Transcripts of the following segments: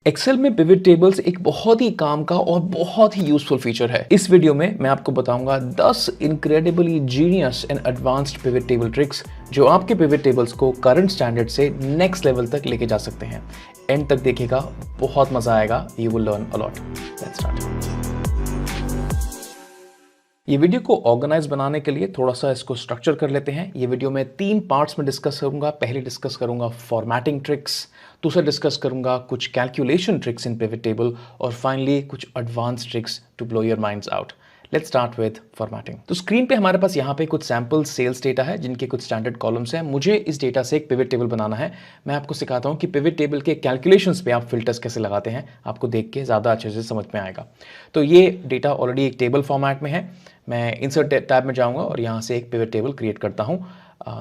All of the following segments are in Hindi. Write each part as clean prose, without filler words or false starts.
एक्सेल में पिवट टेबल्स एक बहुत ही काम का और बहुत ही यूजफुल फीचर है। इस वीडियो में मैं आपको बताऊंगा 10 incredibly genius and advanced pivot table tricks जो आपके पिवट टेबल्स को करंट स्टैंडर्ड से नेक्स्ट लेवल तक लेके जा सकते हैं। एंड तक देखिएगा, बहुत मजा आएगा। You will learn a lot. Let's start. ये वीडियो को ऑर्गेनाइज बनाने के लिए थोड़ा सा इसको स्ट्रक्चर कर लेते हैं। ये वीडियो मैं 3 पार्ट्स में डिस्कस करूंगा। पहले डिस्कस करूंगा फॉर्मेटिंग ट्रिक्स, दूसरा डिस्कस करूंगा कुछ calculation tricks in pivot table, और फाइनली कुछ advance tricks to blow your minds out. Let's start with formatting. तो स्क्रीन पे हमारे पास यहाँ पे कुछ सैम्पल सेल्स डेटा है जिनके कुछ स्टैंडर्ड कॉलम्स हैं। मुझे इस डेटा से एक पिवट टेबल बनाना है। मैं आपको सिखाता हूँ कि पिवट टेबल के कैलकुलेशंस पे आप फिल्टर्स कैसे लगाते हैं। आपको देख के ज़्यादा अच्छे से समझ में आएगा। तो ये डेटा ऑलरेडी एक टेबल फॉर्मेट में है। मैं इंसर्ट टैब में जाऊँगा और यहाँ से एक पिवट टेबल क्रिएट करता हूँ।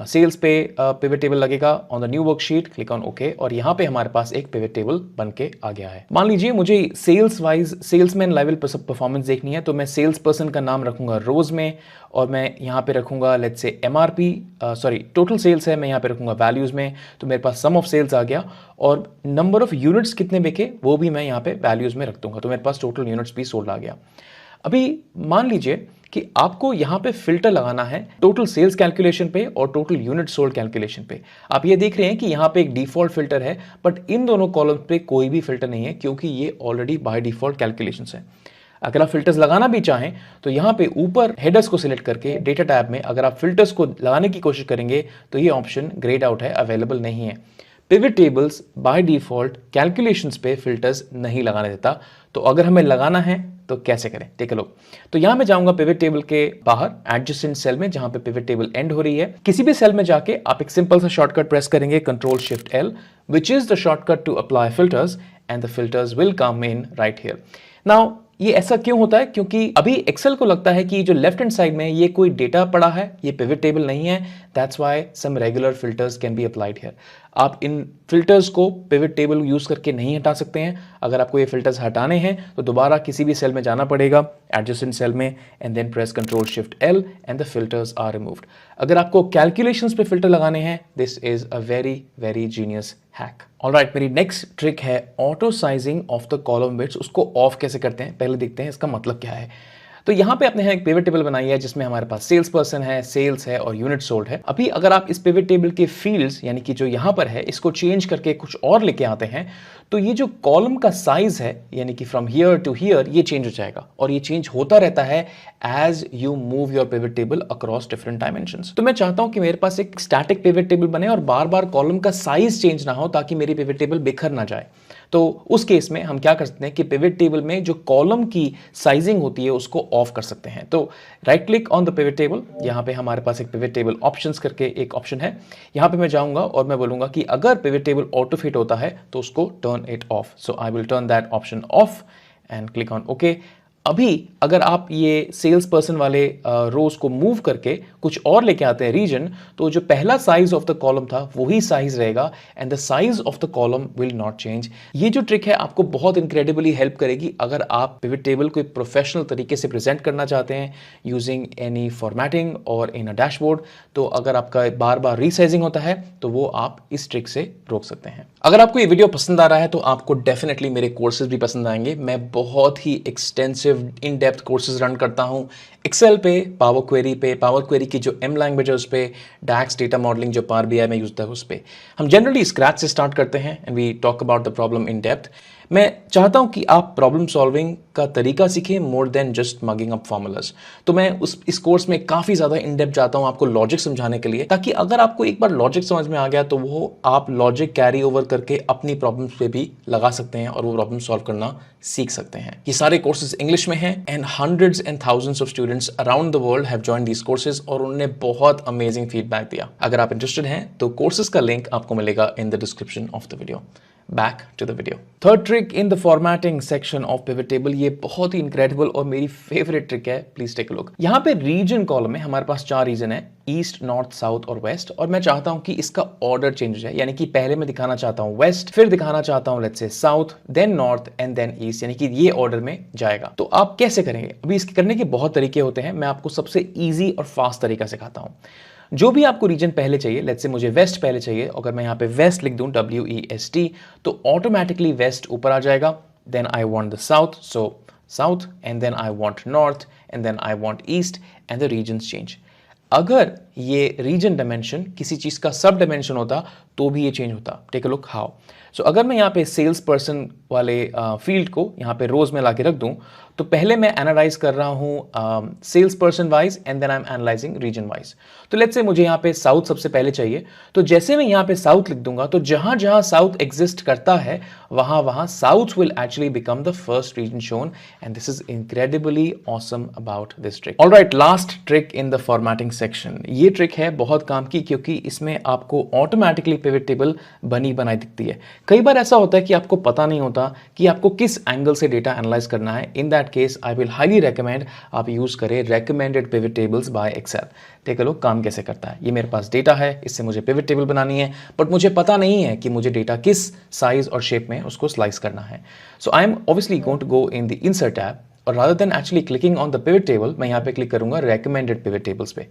सेल्स पे पिवट टेबल लगेगा। On the new worksheet click on okay, और यहाँ पे हमारे पास एक पिवट टेबल बन के आ गया है। मान लीजिए मुझे sales wise salesman level performance देखनी है, तो मैं सेल्स पर्सन का नाम रखूंगा रोज में, और मैं यहाँ पे रखूंगा let's say MRP, total sales है, मैं यहाँ पे रखूंगा वैल्यूज में। तो मेरे पास सम ऑफ सेल्स आ गया, और नंबर ऑफ यूनिट्स कितने बिके वो भी मैं यहाँ पे वैल्यूज में रख दूंगा। तो मेरे पास टोटल यूनिट्स भी सोल्ड आ गया। अभी मान लीजिए कि आपको यहां पे फिल्टर लगाना है टोटल सेल्स कैलकुलेशन पे और टोटल यूनिट सोल्ड कैलकुलेशन पे। आप ये देख रहे हैं कि यहां पे एक डिफॉल्ट फिल्टर है, बट इन दोनों कॉलम पे कोई भी फिल्टर नहीं है क्योंकि ये ऑलरेडी बाय डिफॉल्ट कैलकुलेशंस है। अगर आप फिल्टर्स लगाना भी चाहें तो यहां पे ऊपर हेडर्स को सिलेक्ट करके डेटा टैब में अगर आप फिल्टर्स को लगाने की कोशिश करेंगे तो ये ऑप्शन ग्रेड आउट है, अवेलेबल नहीं है। Pivot tables by default calculations पे फिल्टर्स नहीं लगाने देता। तो अगर हमें लगाना है तो कैसे करें, टेक अ लुक। तो यहां मैं जाऊंगा पिवट टेबल के बाहर एडजेसेंट सेल में जहां पे पिवट टेबल एंड हो रही है। किसी भी सेल में जाके आप एक सिंपल सा शॉर्टकट प्रेस करेंगे, control shift L, which is the shortcut to apply filters, and the filters will come in right here. Now ये ऐसा क्यों होता है? क्योंकि अभी एक्सेल को लगता है कि जो लेफ्ट हैंड साइड में ये कोई डेटा पड़ा है, ये पिवट टेबल नहीं है। That's why some regular filters can be applied here. आप इन फिल्टर्स को पिवट टेबल यूज करके नहीं हटा सकते हैं। अगर आपको ये फिल्टर्स हटाने हैं तो दोबारा किसी भी सेल में जाना पड़ेगा, एडजेसेंट सेल में, and then press control shift L and the filters are removed. अगर आपको कैलकुलेशंस पे फिल्टर लगाने हैं, this is a very very genius hack. Alright, मेरी नेक्स्ट ट्रिक है auto sizing of the column width. उसको ऑफ कैसे करते हैं पहले देखते हैं, इसका मतलब क्या है। तो यहाँ पे आपने एक पिवट टेबल बनाई है जिसमें हमारे पास सेल्स पर्सन है, सेल्स है और यूनिट सोल्ड है। अभी अगर आप इस पिवट टेबल के फील्ड्स यानी कि जो यहाँ पर है इसको चेंज करके कुछ और लेके आते हैं तो ये जो कॉलम का साइज है यानी कि फ्रॉम हियर टू हियर ये चेंज हो जाएगा, और ये चेंज होता रहता है as you move your pivot table across different dimensions. तो मैं चाहता हूं कि मेरे पास एक स्टैटिक पिवट टेबल बने और बार बार कॉलम का साइज चेंज ना हो ताकि मेरी पिवट टेबल बिखर ना जाए। तो उस केस में हम क्या कर सकते हैं कि पिवट टेबल में जो कॉलम की साइजिंग होती है उसको ऑफ कर सकते हैं। तो right click on the pivot table, यहाँ पे हमारे पास एक पिवट टेबल ऑप्शंस करके एक ऑप्शन है। यहाँ पे मैं जाऊंगा और मैं बोलूंगा कि अगर पिवट टेबल ऑटो फिट होता है तो उसको turn it of. So I will turn that option of and click on okay. अभी अगर आप ये सेल्स पर्सन वाले रोज को मूव करके कुछ और लेके आते हैं रीजन, तो जो पहला साइज ऑफ द कॉलम था वही साइज रहेगा and the size of the column will not change. ये जो ट्रिक है आपको बहुत इनक्रेडिबली हेल्प करेगी अगर आप पिवट टेबल को प्रोफेशनल तरीके से प्रेजेंट करना चाहते हैं यूजिंग एनी फॉर्मेटिंग और इन अ डैशबोर्ड। तो अगर आपका बार बार रीसाइजिंग होता है तो वो आप इस ट्रिक से रोक सकते हैं। अगर आपको ये वीडियो पसंद आ रहा है तो आपको डेफिनेटली मेरे कोर्सेज भी पसंद आएंगे। मैं बहुत ही extensive in depth courses run करता हूं एक्सेल पे, पावर क्वेरी की जो एम लैंग्वेज है उस पे, डैक्स डेटा मॉडलिंग जो पावर बीआई में यूज होता है उस पे। हम जनरली स्क्रैच से स्टार्ट करते हैं and we talk about the problem in depth. मैं चाहता हूं कि आप प्रॉब्लम सॉल्विंग का तरीका सीखें more than just mugging up formulas. तो मैं इस कोर्स में काफी ज्यादा इन डेप्थ जाता हूं आपको लॉजिक समझाने के लिए, ताकि अगर आपको एक बार लॉजिक समझ में आ गया तो वो आप लॉजिक कैरी ओवर करके अपनी प्रॉब्लम्स पे भी लगा सकते हैं और वो प्रॉब्लम सॉल्व करना सीख सकते हैं। ये सारे कोर्सेज इंग्लिश में हैं and hundreds and thousands of students around the world have joined these courses और उन्होंने बहुत अमेजिंग फीडबैक दिया। अगर आप इंटरेस्टेड हैं तो कोर्सेज का लिंक आपको मिलेगा in the description of the video. Back to the video. Third trick in the formatting section of pivot table, ये बहुत ही incredible और मेरी favorite trick है, please take a look. यहाँ पे region column में हमारे पास 4 रीजन है, ईस्ट, नॉर्थ, साउथ और वेस्ट, और मैं चाहता हूं कि इसका ऑर्डर चेंज हो जाए, यानी कि पहले मैं दिखाना चाहता हूं वेस्ट, फिर दिखाना चाहता हूं let's say south, then north and then east, यानी कि ये ऑर्डर में जाएगा। तो आप कैसे करेंगे? अभी इसके करने के बहुत तरीके होते हैं, मैं आपको सबसे ईजी और फास्ट तरीका सिखाता हूं। जो भी आपको रीजन पहले चाहिए, लेट्स से मुझे वेस्ट पहले चाहिए, अगर मैं यहाँ पे वेस्ट लिख दूं WEST, तो ऑटोमेटिकली वेस्ट ऊपर आ जाएगा. Then I want the south, so south, and then I want north, and then I want east, and the regions change. अगर ये रीजन डायमेंशन किसी चीज का सब डायमेंशन होता तो भी ये चेंज होता. Take a look how. So अगर मैं यहाँ पे सेल्स पर्सन वाले फील्ड को यहाँ पे रोज में लाके रख दूं, तो पहले मैं एनालाइज कर रहा हूँ sales person wise, and then I am analysing region wise. तो लेट्स से मुझे यहाँ पे साउथ सबसे पहले चाहिए, तो जैसे मैं यहाँ पे साउथ लिख दूंगा, तो जहां जहां साउथ एग्जिस्ट करता है वहां वहां south will actually become the first region shown, and this is incredibly awesome about this trick. Alright, last trick in the formatting section. ये ट्रिक है बहुत काम की, क्योंकि इसमें आपको ऑटोमेटिकली पिवट टेबल बनी बनाई दिखती है. कई बार ऐसा होता है कि आपको पता नहीं होता कि आपको किस एंगल से डेटा एनालाइज करना है. In that case I will highly recommend आप यूज करें recommended pivot tables by Excel. Take a look काम कैसे करता है. ये मेरे पास डेटा है, इससे मुझे पिवट टेबल बनानी है, बट मुझे पता नहीं है कि मुझे डेटा किस साइज और शेप में उसको स्लाइस करना है. So I am obviously going to go in the insert tab, और rather than actually clicking on the pivot table, मैं यहाँ पे क्लिक करूंगा रेकमेंडेड पिवट टेबल्स पे.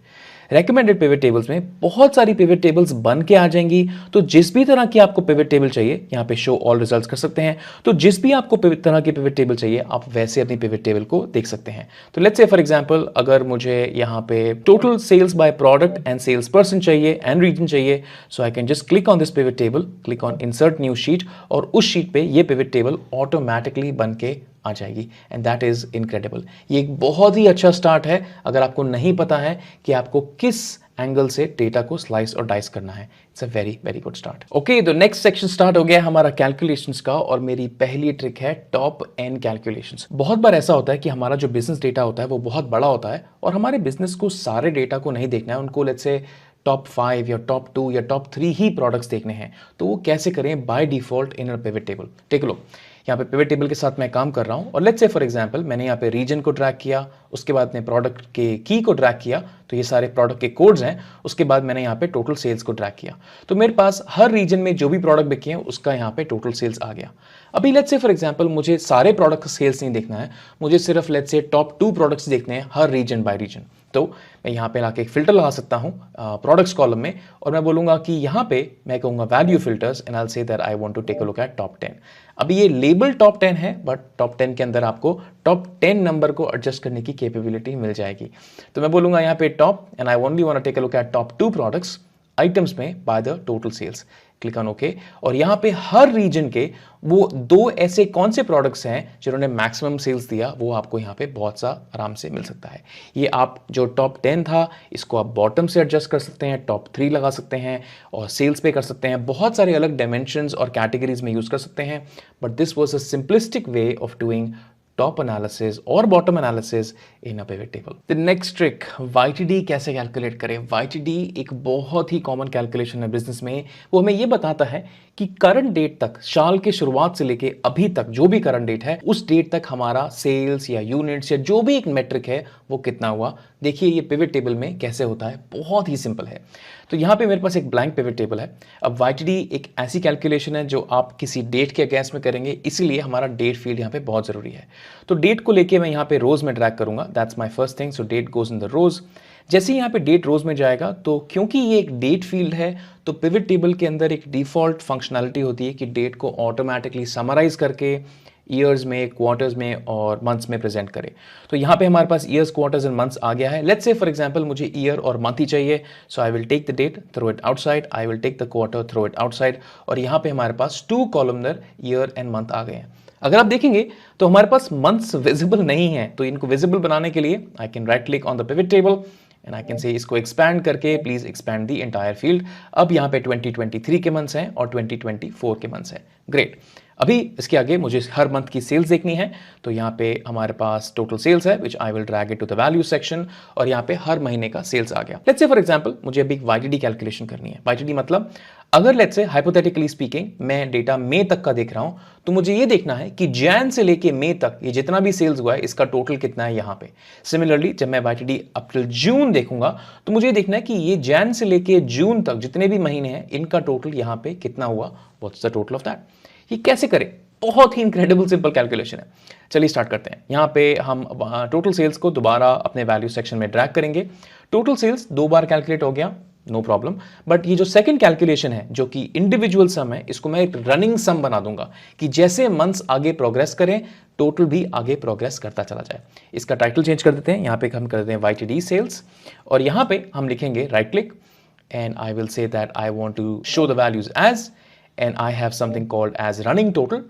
रेकमेंडेड पिवट टेबल्स में बहुत सारी पिवट टेबल्स बन के आ जाएंगी. तो जिस भी तरह की आपको पिवट टेबल चाहिए, यहाँ पे शो ऑल रिजल्ट्स कर सकते हैं. तो जिस भी आपको तरह की पिवट टेबल चाहिए, आप वैसे अपनी पिवट टेबल को देख सकते हैं. तो लेट्स से फॉर एग्जांपल, अगर मुझे यहाँ पे total sales by product and sales person चाहिए एंड रीजन चाहिए, so I can just click on this pivot table, click on insert new sheet, और उस शीट पे ये पिवट टेबल ऑटोमेटिकली बन के आ जाएगी. And that is incredible. ये एक बहुत ही अच्छा स्टार्ट है अगर आपको नहीं पता है कि आपको किस एंगल से डेटा को स्लाइस और डाइस करना है. It's a very very good start. Okay, तो नेक्स्ट सेक्शन स्टार्ट हो गया हमारा कैलकुलेशंस का, और मेरी पहली ट्रिक है टॉप एंड कैलकुलेशंस. बहुत बार ऐसा होता है कि हमारा जो बिजनेस डेटा होता है वो बहुत बड़ा होता है, और हमारे बिजनेस को सारे डेटा को नहीं देखना है, उनको लेट्स से टॉप 5 या टॉप 2 या टॉप 3 ही प्रोडक्ट्स देखने हैं. तो वो कैसे करें by default in a pivot table. Take लो, यहाँ पे पिवट टेबल के साथ मैं काम कर रहा हूँ, और लेट्स से फॉर एग्जांपल मैंने यहाँ पे रीजन को ड्रैग किया, उसके बाद ने प्रोडक्ट के की को ड्रैग किया, तो ये सारे प्रोडक्ट के कोड्स हैं. उसके बाद मैंने यहाँ पे टोटल सेल्स को ड्रैग किया, तो मेरे पास हर रीजन में जो भी प्रोडक्ट बिके हैं उसका यहाँ पे टोटल सेल्स आ गया. अभी लेट्स से फॉर एग्जांपल मुझे सारे प्रोडक्ट का सेल्स नहीं देखना है, मुझे सिर्फ लेट्स से टॉप 2 प्रोडक्ट्स देखने हैं हर रीजन बाय रीजन. तो मैं यहाँ पे लाके एक फिल्टर लगा सकता हूँ प्रोडक्ट्स कॉलम में, और मैं बोलूंगा कि यहाँ पे मैं कहूँगा value filters, and I will say that I want to take a look at top 10. अभी ये लेबल टॉप 10 है, बट टॉप 10 के अंदर आपको टॉप 10 नंबर को एडजस्ट करने की कैपेबिलिटी मिल जाएगी. तो मैं बोलूंगा यहाँ पे top, and I only want to take a look at top 2 products items में by the total sales. Click on okay, और यहाँ पे हर रीजन के वो 2 ऐसे कौन से प्रोडक्ट्स हैं जिन्होंने मैक्सिमम सेल्स दिया, वो आपको यहाँ पे बहुत सा आराम से मिल सकता है. ये आप जो टॉप 10 था, इसको आप बॉटम से एडजस्ट कर सकते हैं, टॉप 3 लगा सकते हैं, और सेल्स पे कर सकते हैं. बहुत सारे अलग डायमेंशंस और कैटेगरीज में यूज कर सकते हैं, but this was a simplistic way of doing top analysis और bottom analysis in a pivot table. The next trick, YTD कैसे कैलकुलेट करें. YTD एक बहुत ही कॉमन कैलकुलेशन है बिजनेस में. वो हमें ये बताता है कि करंट डेट तक, साल के शुरुआत से लेके अभी तक जो भी करंट डेट है, उस डेट तक हमारा सेल्स या यूनिट्स या जो भी एक मेट्रिक है वो कितना हुआ. देखिए ये पिवट टेबल में कैसे होता है, बहुत ही सिंपल है. तो यहाँ पे मेरे पास एक ब्लैंक पिवट टेबल है. अब YTD एक ऐसी कैलकुलेशन है जो आप किसी डेट के अगेंस्ट में करेंगे, इसीलिए हमारा डेट फील्ड यहाँ पे बहुत जरूरी है. तो डेट को लेके मैं यहाँ पे रोज में ड्रैग करूंगा. That's my first thing. So date goes in the rows. जैसे ही यहाँ पे डेट रोज में जाएगा, तो क्योंकि ये एक डेट फील्ड है, तो पिवट टेबल के अंदर एक डिफॉल्ट फंक्शनैलिटी होती है कि डेट को ऑटोमेटिकली समराइज करके ईयर्स में, क्वार्टर्स में और मंथ्स में प्रेजेंट करे. तो यहाँ पे हमारे पास ईयर्स, क्वार्टर्स एंड मंथ्स आ गया है. लेट्स से फॉर एग्जांपल मुझे ईयर और मंथ ही चाहिए, so I will take the date, throw it outside, I will take the quarter, throw it outside, और यहाँ पे हमारे पास 2 कॉलमनर ईयर एंड मंथ आ गए हैं. अगर आप देखेंगे तो हमारे पास मंथ्स विजिबल नहीं है, तो इनको विजिबल बनाने के लिए I can write click on the pivot table, and I can say इसको एक्सपैंड करके please expand the entire field. अब यहाँ पे 2023 के मंथ्स हैं और 2024 के मंथ्स हैं. ग्रेट. अभी इसके आगे मुझे हर मंथ की सेल्स देखनी है, तो यहाँ पे हमारे पास टोटल सेल्स है, which I will drag it to the value section, और यहाँ पे हर महीने का सेल्स आ गया. लेट्स से फॉर एग्जांपल मुझे अभी YTD कैलकुलेशन करनी है. YTD मतलब अगर लेट्स से हाइपोथेटिकली स्पीकिंग मैं डेटा मई तक का देख रहा हूं, तो मुझे ये देखना है कि जैन से लेके मई तक ये जितना भी सेल्स हुआ है इसका टोटल कितना है यहाँ पे. सिमिलरली जब मैं YTD अप टिल जून देखूंगा, तो मुझे देखना है कि ये जैन से लेके जून तक जितने भी महीने हैं इनका टोटल यहाँ पे कितना हुआ, what's the total of that. ये कैसे करें, बहुत ही इनक्रेडिबल सिंपल कैलकुलेशन है। चलिए स्टार्ट करते हैं। यहाँ पे हम टोटल सेल्स को दोबारा अपने वैल्यू सेक्शन में ड्रैग करेंगे। टोटल सेल्स 2 बार कैलकुलेट हो गया, नो प्रॉब्लम। बट ये जो सेकंड कैलकुलेशन है जो कि इंडिविजुअल सम है, इसको मैं एक रनिंग सम बना दूंगा कि जैसे मंथ्स आगे प्रोग्रेस करें टोटल भी आगे प्रोग्रेस करता चला जाए। इसका टाइटल चेंज कर देते हैं, यहाँ पे हम कर देते हैं YTD सेल्स और यहाँ पे हम लिखेंगे right click and I will say that I want to show the values as and I have something called as running total.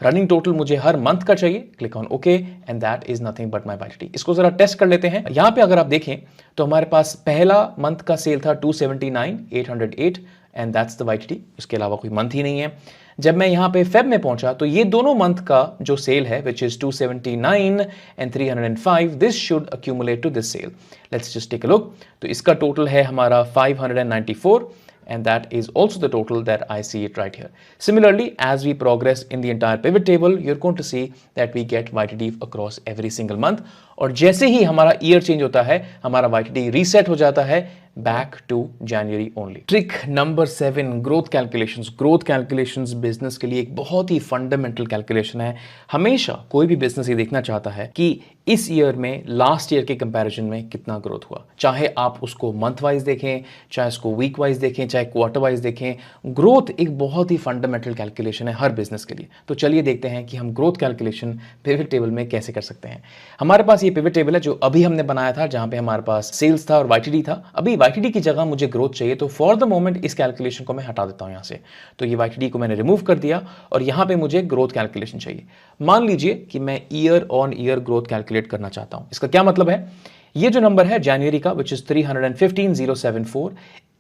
Running total मुझे हर मंथ का चाहिए, click on okay and that is nothing but my YTD। इसको जरा टेस्ट कर लेते हैं। यहां पे अगर आप देखें तो हमारे पास पहला मंथ का सेल था 279,808 एंड दैट्स द YTD, उसके अलावा कोई मंथ ही नहीं है। जब मैं यहां पे फेब में पहुंचा तो ये दोनों मंथ का जो सेल है which is 279 and 305, this should accumulate to this cell. Let's just take a look. तो इसका टोटल है हमारा 594 and that is also the total that I see it right here. Similarly, as we progress in the entire pivot table, you're going to see that we get YTD across every single month. और जैसे ही हमारा ईयर चेंज होता है हमारा YTD रीसेट हो जाता है back to January only. Trick number 7, growth calculations. Growth calculations business के लिए एक बहुत ही फंडामेंटल कैलकुलेशन है। हमेशा कोई भी बिजनेस ये देखना चाहता है कि इस ईयर में लास्ट ईयर के कंपैरिजन में कितना ग्रोथ हुआ, चाहे आप उसको मंथ वाइज देखें, चाहे उसको वीक वाइज देखें, चाहे क्वार्टर वाइज देखें। ग्रोथ एक बहुत ही फंडामेंटल कैलकुलेशन है हर बिजनेस के लिए। तो चलिए देखते हैं कि हम ग्रोथ कैलकुलेशन पिवट टेबल में कैसे कर सकते हैं। हमारे पास ये पिवट टेबल है जो अभी हमने बनाया था, जहां पे हमारे पास सेल्स था और YTD था। अभी YTD की जगह मुझे ग्रोथ चाहिए, तो फॉर द मोमेंट इस कैलकुलेशन को मैं हटा देता हूं यहां से। तो ये YTD को मैंने रिमूव कर दिया और यहां पे मुझे ग्रोथ कैलकुलेशन चाहिए। मान लीजिए कि मैं year on year growth calculate करना चाहता हूं। इसका क्या मतलब है, ये जो नंबर है जनवरी का विच इज 315,074,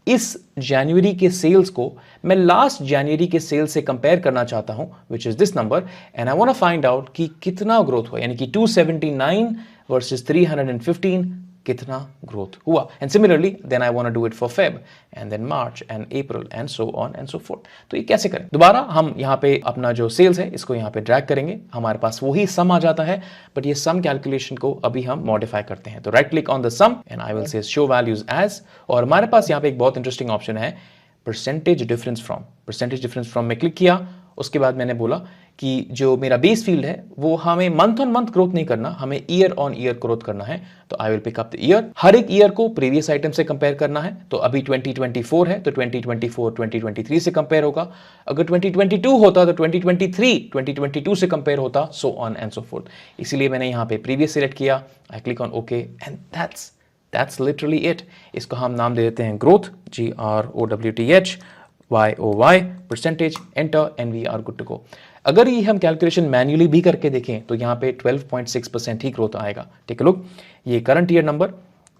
इस जनवरी के सेल्स को मैं लास्ट जनवरी के सेल्स से कंपेयर करना चाहता हूं which is this number and I want to find out कि कितना ग्रोथ हुआ, यानी कि 279 वर्सेस 315 कितना ग्रोथ हुआ। And similarly then I want to do it for Feb and then March and April and so on and so forth. तो ये कैसे करें, दोबारा हम यहाँ पे अपना जो सेल्स है इसको यहाँ पे ड्रैग करेंगे, हमारे पास वही सम आ जाता है, बट ये सम कैलकुलेशन को अभी हम मॉडिफाई करते हैं। तो right click on the sum and I will say show values as, और हमारे पास यहाँ पे एक बहुत इंटरेस्टिंग ऑप्शन है percentage difference from. Percentage difference from में क्लिक किया, उसके बाद मैंने बोला कि जो मेरा बेस फील्ड है वो हमें मंथ ऑन मंथ ग्रोथ नहीं करना, हमें ईयर ऑन ईयर ग्रोथ करना है। तो I will pick up the year, हर एक ईयर को प्रीवियस आइटम से कंपेयर करना है। तो अभी 2024 है तो 2024 2023 से कंपेयर होगा, अगर 2022 होता तो 2023 2022 से कंपेयर होता, so on and so forth. इसीलिए मैंने यहाँ पे प्रीवियस सिलेक्ट किया, I click on okay and that's literally it. इसको हम नाम दे देते हैं growth, GROWTH YOY percentage, enter and we are good to go. अगर ये हम कैलकुलेशन मैन्युअली भी करके देखें तो यहाँ पे 12.6% ही ग्रोथ आएगा। टेक अ लुक, ये current year number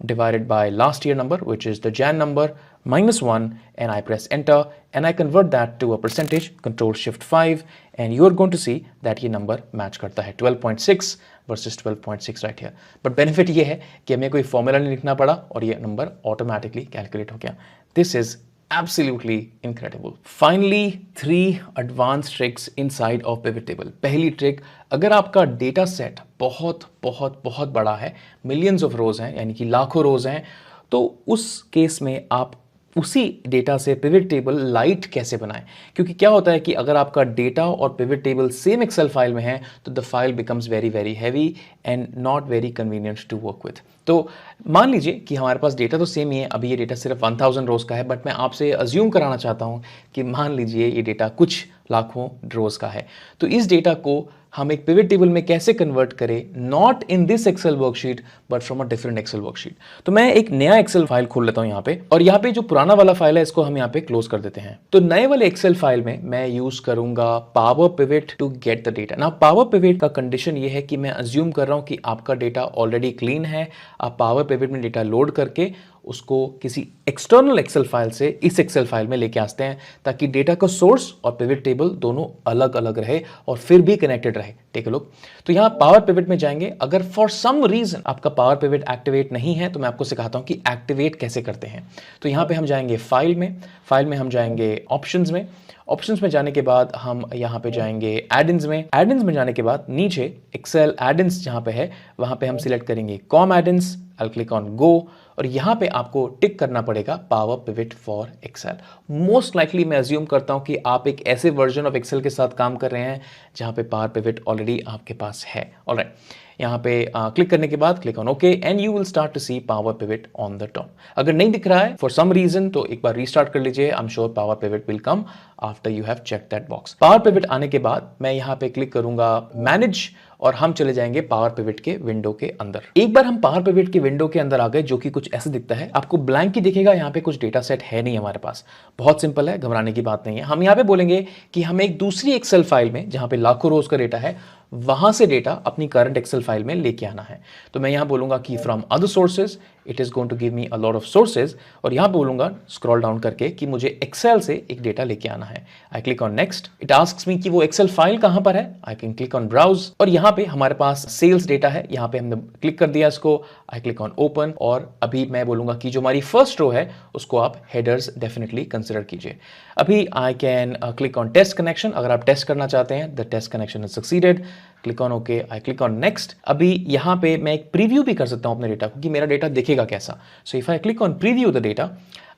divided by last year number which is the Jan number -1 and I press enter and I convert that to a percentage, control shift 5 and you are going to see that ये number match करता है 12.6 versus 12.6 right here। but benefit ये है कि हमें कोई formula नहीं लिखना पड़ा और ये number automatically calculate हो गया। this is absolutely incredible। Finally, 3 advanced tricks inside of pivot table। पहली ट्रिक, अगर आपका डेटा सेट बहुत बहुत बहुत बड़ा है, मिलियंस ऑफ रोज हैं यानी कि लाखों रोज हैं, तो उस केस में आप उसी डेटा से पिवट टेबल लाइट कैसे बनाएं। क्योंकि क्या होता है कि अगर आपका डेटा और pivot table same Excel file में है तो the file becomes very very heavy and not very convenient to work with. तो मान लीजिए कि हमारे पास डेटा तो सेम ही है, अभी ये डेटा सिर्फ 1000 रोज का है, बट मैं आपसे अज्यूम कराना चाहता हूं कि मान लीजिए ये डेटा कुछ लाखों रोज का है। तो इस डेटा को हम एक पिवट टेबल में कैसे कन्वर्ट करें, not in this Excel worksheet but from a different Excel worksheet. तो मैं एक नया एक्सेल फाइल खोल लेता हूं यहाँ पे, और यहाँ पे जो पुराना वाला फाइल है इसको हम यहाँ पे क्लोज कर देते हैं। तो नए वाले एक्सेल फाइल में मैं यूज करूंगा power pivot to get the data. ना पावर पिवट का कंडीशन ये है कि मैं अज्यूम कर रहा हूं कि आपका डेटा ऑलरेडी क्लीन है, आप पावर पिवट में डेटा लोड करके उसको किसी एक्सटर्नल एक्सेल फाइल से इस एक्सेल फाइल में लेके आते हैं, ताकि डेटा का सोर्स और पिवट टेबल दोनों अलग अलग रहे और फिर भी कनेक्टेड रहे। टेक अ लुक, तो यहाँ पावर पिवट में जाएंगे। अगर फॉर सम रीजन आपका पावर पिवट एक्टिवेट नहीं है तो मैं आपको सिखाता हूँ कि एक्टिवेट कैसे करते हैं। तो यहाँ पे हम जाएंगे फाइल में हम जाएंगे ऑप्शंस में जाने के बाद हम यहाँ पे जाएंगे एड-इन्स में जाने के बाद नीचे एक्सेल एड-इन्स जहाँ पे है वहाँ पे हम सिलेक्ट करेंगे COM add ins, I click on go और यहाँ पे आपको टिक करना पड़ेगा power pivot for Excel. Most likely मैं अज्यूम करता हूँ कि आप एक ऐसे वर्जन ऑफ एक्सेल के साथ काम कर रहे हैं जहाँ पे पावर पिवट ऑलरेडी आपके पास है। ऑलराइट, यहाँ पे क्लिक करने के बाद click on okay and you will start to see power pivot on the top. अगर नहीं दिख रहा है फॉर सम रीजन तो एक बार रीस्टार्ट कर लीजिए। I am sure power pivot will come after you have check that box. Power pivot आने के बाद मैं यहाँ पे क्लिक करूंगा मैनेज और हम चले जाएंगे पावर पिवट के विंडो के अंदर। एक बार हम पावर पिवट के विंडो के अंदर आ गए जो कि कुछ ऐसे दिखता है, आपको ब्लैंक ही दिखेगा, यहाँ पे कुछ डेटा सेट है नहीं हमारे पास। बहुत सिंपल है, घबराने की बात नहीं है। हम यहाँ पे बोलेंगे कि हमें एक दूसरी एक्सेल फाइल में जहाँ पे लाखों रोज का डेटा है वहां से डेटा अपनी करंट एक्सेल फाइल में लेके आना है। तो मैं यहां बोलूंगा कि from other sources, it is going to give me a lot of sources और यहां बोलूंगा स्क्रॉल डाउन करके कि मुझे एक्सेल से एक डेटा लेके आना है। I click on next, it asks me कि वो एक्सेल फाइल कहां पर है। I can click on browse और यहां पे हमारे पास सेल्स डेटा है, यहां पे हमने क्लिक कर दिया इसको। आई क्लिक ऑन ओपन और अभी मैं बोलूंगा कि जो हमारी फर्स्ट रो है उसको आप हेडर्स डेफिनेटली कंसिडर कीजिए। अभी I can click on test connection, अगर आप टेस्ट करना चाहते हैं the test connection is succeeded. Click on okay, I click on next. अभी यहां पे मैं एक प्रीव्यू भी कर सकता हूं अपने डेटा को कि मेरा डेटा दिखेगा कैसा। So if I click on preview the data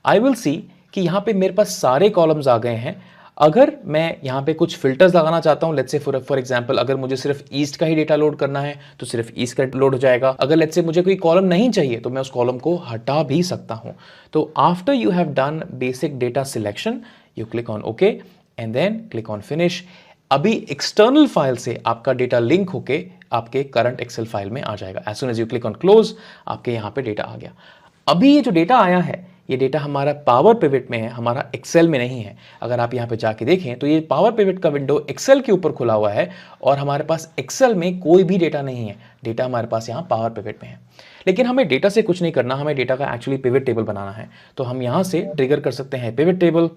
I will see कि यहां पे मेरे पास सारे कॉलम्स आ गए हैं। अगर मैं यहां पे कुछ फिल्टर्स लगाना चाहता हूं, लेट्स से फॉर एग्जांपल अगर मुझे सिर्फ ईस्ट का ही डेटा लोड करना है तो सिर्फ ईस्ट का लोड हो जाएगा। अगर लेट्स से मुझे कोई कॉलम नहीं चाहिए तो मैं उस कॉलम को हटा भी सकता हूं। तो after you have done basic data selection you click on okay and then click on finish. अभी एक्सटर्नल फाइल से आपका डेटा लिंक होके आपके करंट एक्सेल फाइल में आ जाएगा। As soon as you click on close आपके यहां पे डेटा आ गया। अभी ये जो डेटा आया है ये डेटा हमारा पावर पिवट में है, हमारा एक्सेल में नहीं है। अगर आप यहाँ पे जाके देखें तो ये पावर पिवट का विंडो एक्सेल के ऊपर खुला हुआ है और हमारे पास एक्सेल में कोई भी डेटा नहीं है। डेटा हमारे पास यहाँ पावर पिवट में है, लेकिन हमें डेटा से कुछ नहीं करना, हमें डेटा का एक्चुअली पिवट टेबल बनाना है। तो हम यहाँ से ट्रिगर कर सकते हैं pivot table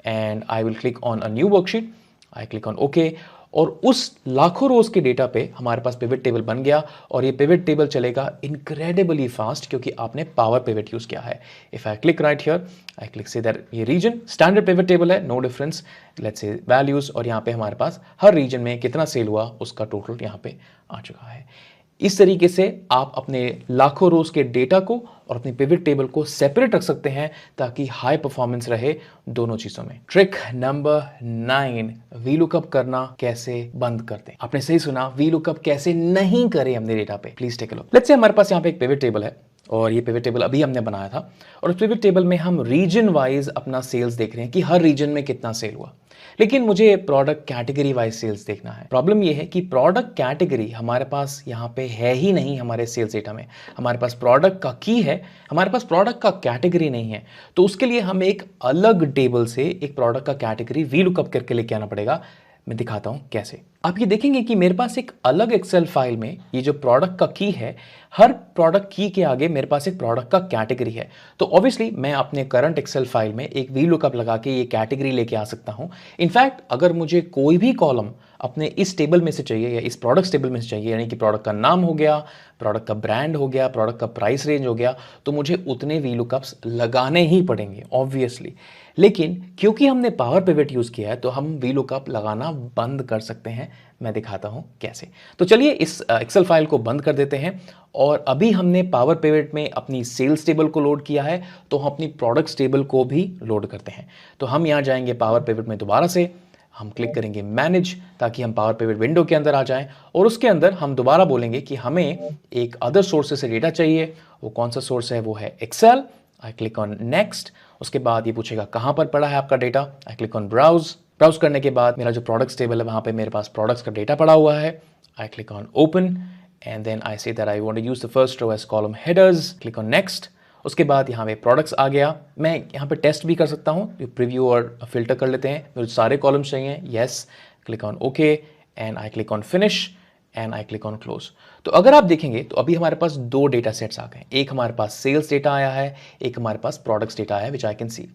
and I will click on a new worksheet. I click on okay और उस लाखों रोज के डेटा पे हमारे पास पिवट टेबल बन गया और ये पिवट टेबल चलेगा इनक्रेडिबली फास्ट क्योंकि आपने पावर पिवट यूज किया है। If I click right here I click say that ये रीजन स्टैंडर्ड पिवट टेबल है, no difference, let's say values और यहाँ पे हमारे पास हर रीजन में कितना सेल हुआ उसका टोटल यहाँ पे आ चुका है। इस तरीके से आप अपने लाखों रोज के डेटा को और अपनी पिवट टेबल को सेपरेट रख सकते हैं ताकि हाई परफॉर्मेंस रहे दोनों चीजों में। ट्रिक नंबर 9, वीलुकअप करना कैसे बंद कर दें। आपने सही सुना, वीलुकअप कैसे नहीं करें अपने डेटा पे। Please take a look. Let's say हमारे पास यहाँ पे एक पिवट टेबल है और ये पिवट टेबल अभी हमने बनाया था और उस पिवट टेबल में हम रीजन वाइज अपना सेल्स देख रहे हैं कि हर रीजन में कितना सेल हुआ, लेकिन मुझे प्रोडक्ट कैटेगरी वाइज सेल्स देखना है। प्रॉब्लम यह है कि प्रोडक्ट कैटेगरी हमारे पास यहाँ पे है ही नहीं हमारे सेल्स डेटा में। हमारे पास प्रोडक्ट का की है, हमारे पास प्रोडक्ट का कैटेगरी नहीं है। तो उसके लिए हमें एक अलग टेबल से एक प्रोडक्ट का कैटेगरी वीलुकअप करके लेके आना पड़ेगा। मैं दिखाता हूं कैसे। आप ये देखेंगे कि मेरे पास एक अलग एक्सेल फाइल में ये जो प्रोडक्ट का की है, हर प्रोडक्ट की के आगे मेरे पास एक प्रोडक्ट का कैटेगरी है। तो ऑब्वियसली मैं अपने करंट एक्सेल फाइल में एक वीलुकअप लगा के ये कैटेगरी लेके आ सकता हूं। इनफैक्ट अगर मुझे कोई भी कॉलम अपने इस टेबल में से चाहिए या इस प्रोडक्ट टेबल में से चाहिए, यानी कि प्रोडक्ट का नाम हो गया, प्रोडक्ट का ब्रांड हो गया, प्रोडक्ट का प्राइस रेंज हो गया, तो मुझे उतने वीलुकअप्स लगाने ही पड़ेंगे ऑब्वियसली। लेकिन क्योंकि हमने पावर पिवट यूज किया है तो हम वीलुकअप लगाना बंद कर सकते हैं। मैं दिखाता हूं कैसे। तो चलिए इस एक्सेल फाइल को बंद कर देते हैं और अभी हमने पावर पिवट में अपनी सेल्स टेबल को लोड किया है तो हम अपनी प्रोडक्ट्स टेबल को भी लोड करते हैं। तो हम यहां जाएंगे पावर पिवट में, दोबारा से हम क्लिक करेंगे मैनेज ताकि हम पावर पिवट विंडो के अंदर आ जाएं और उसके अंदर हम दोबारा बोलेंगे कि हमें एक अदर सोर्स से डेटा चाहिए। वो कौन सा सोर्स है? वो है Excel. I click on next. उसके बाद ये पूछेगा कहां पर पड़ा है आपका data. I click on browse. Browse करने के बाद मेरा जो प्रोडक्ट्स टेबल है वहां पे मेरे पास प्रोडक्ट्स का डेटा पड़ा हुआ है। I click on open and then I say that I want to use the first row as column headers. Click on next. उसके बाद यहाँ पे प्रोडक्ट्स आ गया। मैं यहाँ पे टेस्ट भी कर सकता हूँ, प्रीव्यू और फिल्टर कर लेते हैं। मुझे सारे कॉलम्स चाहिए, yes. Click on okay and I click on finish and I click on close. तो अगर आप देखेंगे तो अभी हमारे पास दो डेटा सेट्स आ गए। एक हमारे पास सेल्स डेटा आया है, एक हमारे पास प्रोडक्ट्स डेटा आया है, विच आई कैन सी।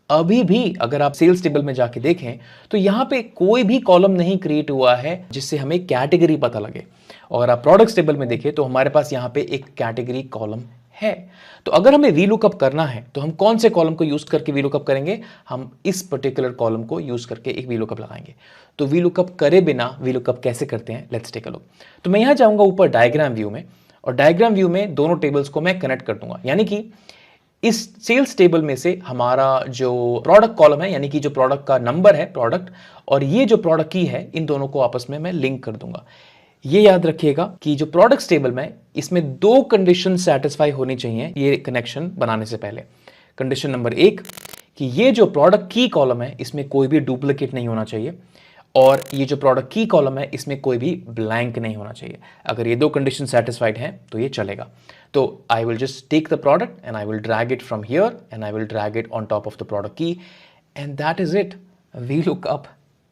अभी भी अगर आप सेल्स टेबल में जाके देखें तो यहाँ पे कोई भी कॉलम नहीं क्रिएट हुआ है जिससे हमें कैटेगरी पता लगे। और आप प्रोडक्ट्स टेबल में देखें तो हमारे पास यहाँ पे एक कैटेगरी कॉलम है। तो अगर हमें वीलुकअप करना है तो हम कौन से कॉलम को यूज करके वीलुकअप करेंगे? हम इस पर्टिकुलर कॉलम को यूज करके एक वीलुकअप लगाएंगे। तो वीलुकअप करे बिना वीलुकअप कैसे करते हैं, लेट्स टेक अ लुक। तो मैं यहां जाऊंगा ऊपर डायग्राम व्यू में और डायग्राम व्यू में दोनों टेबल्स को मैं कनेक्ट कर दूंगा। यानी कि इस सेल्स टेबल में से हमारा जो प्रोडक्ट कॉलम है, यानी कि जो प्रोडक्ट का नंबर है प्रोडक्ट, और ये जो प्रोडक्ट की है, इन दोनों को आपस में मैं लिंक कर दूंगा। ये याद रखिएगा कि जो प्रोडक्ट्स टेबल में, इसमें दो कंडीशन सेटिस्फाई होनी चाहिए ये कनेक्शन बनाने से पहले। कंडीशन नंबर 1 कि ये जो प्रोडक्ट की कॉलम है इसमें कोई भी डुप्लीकेट नहीं होना चाहिए, और ये जो प्रोडक्ट की कॉलम है इसमें कोई भी ब्लैंक नहीं होना चाहिए। अगर ये दो कंडीशन सेटिस्फाइड हैं तो ये चलेगा। तो I will just take the product and I will drag it from here and I will drag it on top of the product key, and that is it. VLOOKUP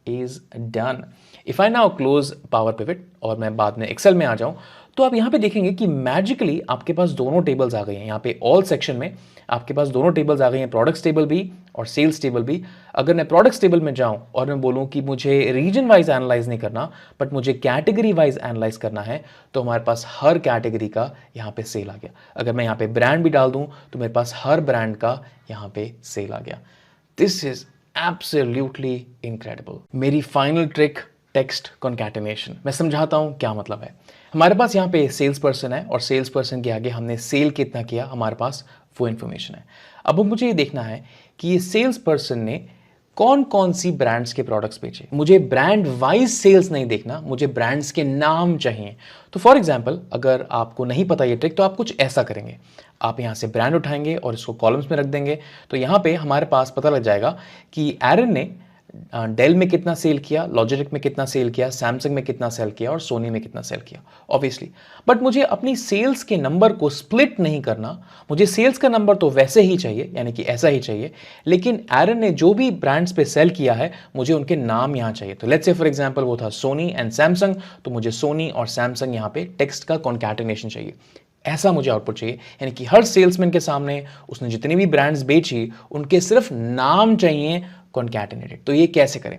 is done. If I now close power pivot और मैं बाद में एक्सेल में आ जाऊं, तो आप यहां पे देखेंगे कि मैजिकली आपके पास दोनों टेबल्स आ गए हैं। यहां पे ऑल सेक्शन में आपके पास दोनों टेबल्स आ गए हैं, प्रोडक्ट्स टेबल भी और सेल्स टेबल भी। अगर मैं प्रोडक्ट्स टेबल में जाऊं और मैं बोलूं कि मुझे रीजन वाइज एनालाइज नहीं करना बट मुझे कैटेगरी वाइज एनालाइज करना है, तो हमारे पास हर कैटेगरी का यहां पे सेल आ गया। अगर मैं यहां पे ब्रांड भी डाल दूं तो मेरे पास हर ब्रांड का यहां पे सेल आ गया। This is absolutely incredible. मेरी फाइनल ट्रिक, टेक्स्ट कॉन्कैटिनेशन। मैं समझाता हूं क्या मतलब है। हमारे पास यहाँ पे सेल्स पर्सन है और सेल्स पर्सन के आगे हमने सेल कितना किया, हमारे पास वो इन्फॉर्मेशन है। अब मुझे ये देखना है कि ये सेल्स पर्सन ने कौन कौन सी ब्रांड्स के प्रोडक्ट्स बेचे। मुझे ब्रांड वाइज सेल्स नहीं देखना, मुझे ब्रांड्स के नाम चाहिए। तो फॉर एग्जांपल, अगर आपको नहीं पता ये ट्रिक तो आप कुछ ऐसा करेंगे, आप यहां से ब्रांड उठाएंगे और इसको कॉलम्स में रख देंगे। तो यहां पे हमारे पास पता लग जाएगा कि एरन ने डेल में कितना सेल किया, लॉजिटेक में कितना सेल किया, सैमसंग में कितना सेल किया और सोनी में कितना सेल किया, ऑब्वियसली। बट मुझे अपनी सेल्स के नंबर को स्प्लिट नहीं करना, मुझे सेल्स का नंबर तो वैसे ही चाहिए, यानी कि ऐसा ही चाहिए, लेकिन एरन ने जो भी ब्रांड्स पे सेल किया है मुझे उनके नाम यहां चाहिए। तो लेट्स से फॉर एग्जांपल वो था सोनी एंड सैमसंग, तो मुझे सोनी और सैमसंग यहां पे टेक्स्ट का कॉन्कैटिनेशन चाहिए। ऐसा मुझे आउटपुट चाहिए, यानी कि हर सेल्समैन के सामने उसने जितनी भी ब्रांड्स बेची उनके सिर्फ नाम चाहिए कॉन्कैटिनेटेड। तो ये कैसे करें?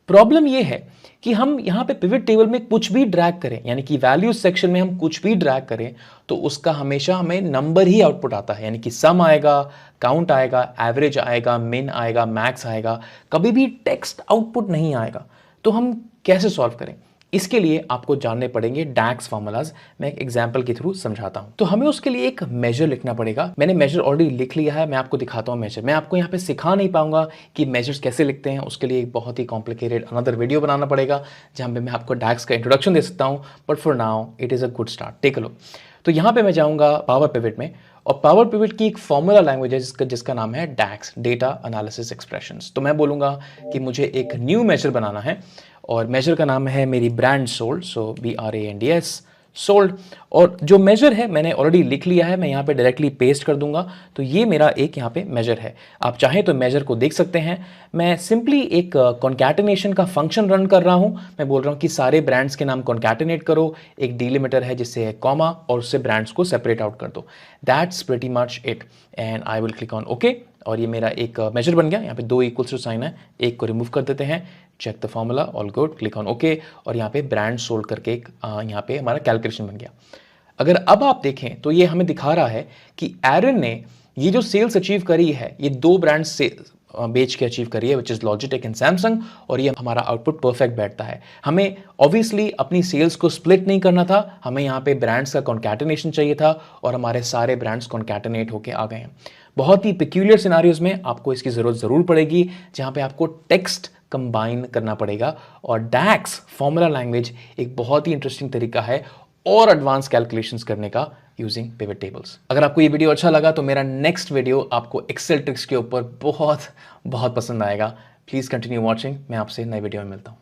प्रॉब्लम ये है कि हम यहां पे पिवट टेबल में कुछ भी ड्रैग करें, यानी कि वैल्यूज सेक्शन में हम कुछ भी ड्रैग करें तो उसका हमेशा हमें नंबर ही आउटपुट आता है, यानी कि सम आएगा, काउंट आएगा, एवरेज आएगा, मिन आएगा, मैक्स आएगा, कभी भी टेक्स्ट आउटपुट नहीं आएगा। तो हम कैसे सॉल्व करें? इसके लिए आपको जानने पड़ेंगे डैक्स फार्मूलाज। मैं एक एग्जांपल के थ्रू समझाता हूं। तो हमें उसके लिए एक मेजर लिखना पड़ेगा। मैंने मेजर ऑलरेडी लिख लिया है, मैं आपको दिखाता हूं मेजर। मैं आपको यहाँ पे सिखा नहीं पाऊंगा कि मेजर्स कैसे लिखते हैं, उसके लिए एक बहुत ही कॉम्प्लिकेटेड अनदर वीडियो बनाना पड़ेगा जहां पे मैं आपको डैक्स का इंट्रोडक्शन दे सकता हूं। But for now it is a good start, take a look. तो यहाँ पे मैं जाऊंगा पावर पिवट में, और पावर पिवट की एक फॉर्मूला लैंग्वेज है जिसका नाम है डैक्स, डेटा एनालिसिस एक्सप्रेशंस। तो मैं बोलूंगा कि मुझे एक न्यू मेजर बनाना है और मेजर का नाम है मेरी ब्रांड सोल्ड, सो BRANDS सोल्ड। और जो मेजर है मैंने ऑलरेडी लिख लिया है, मैं यहाँ पे डायरेक्टली पेस्ट कर दूंगा। तो ये मेरा एक यहाँ पे मेजर है। आप चाहें तो मेजर को देख सकते हैं। मैं सिंपली एक कॉन्कैटिनेशन का फंक्शन रन कर रहा हूँ। मैं बोल रहा हूँ कि सारे ब्रांड्स के नाम कॉन्कैटिनेट करो, एक डिलिमिटर है जिससे है कॉमा, और उससे ब्रांड्स को सेपरेट आउट कर दो। That's pretty much it, and I will click on okay. और ये मेरा एक मेजर बन गया। यहाँ पे दो इक्वल्स टू साइन है, एक को रिमूव कर देते हैं, check the formula, all good, click on okay. और यहाँ पे ब्रांड सोल्ड करके एक यहाँ पे हमारा कैलकुलेशन बन गया। अगर अब आप देखें तो ये हमें दिखा रहा है कि एरन ने ये जो सेल्स अचीव करी है, ये दो ब्रांड्स से बेच के अचीव करी है, which is Logitech and Samsung, और ये हमारा आउटपुट परफेक्ट बैठता है। हमें ऑब्वियसली अपनी सेल्स को स्प्लिट नहीं करना था, हमें यहाँ पे ब्रांड्स का कॉन्कैटिनेशन चाहिए था, और हमारे सारे ब्रांड्स कॉन्कैटिनेट होके आ गए हैं। बहुत ही पिक्यूलियर सिनारियोज में आपको इसकी जरूरत जरूर पड़ेगी, जहां पे आपको टेक्स्ट कंबाइन करना पड़ेगा। और डैक्स फॉर्मूला लैंग्वेज एक बहुत ही इंटरेस्टिंग तरीका है और एडवांस कैलकुलेशंस करने का यूजिंग पिवट टेबल्स। अगर आपको ये वीडियो अच्छा लगा तो मेरा नेक्स्ट वीडियो आपको एक्सेल ट्रिक्स के ऊपर बहुत बहुत पसंद आएगा। Please continue watching. मैं आपसे नए वीडियो में मिलता हूं।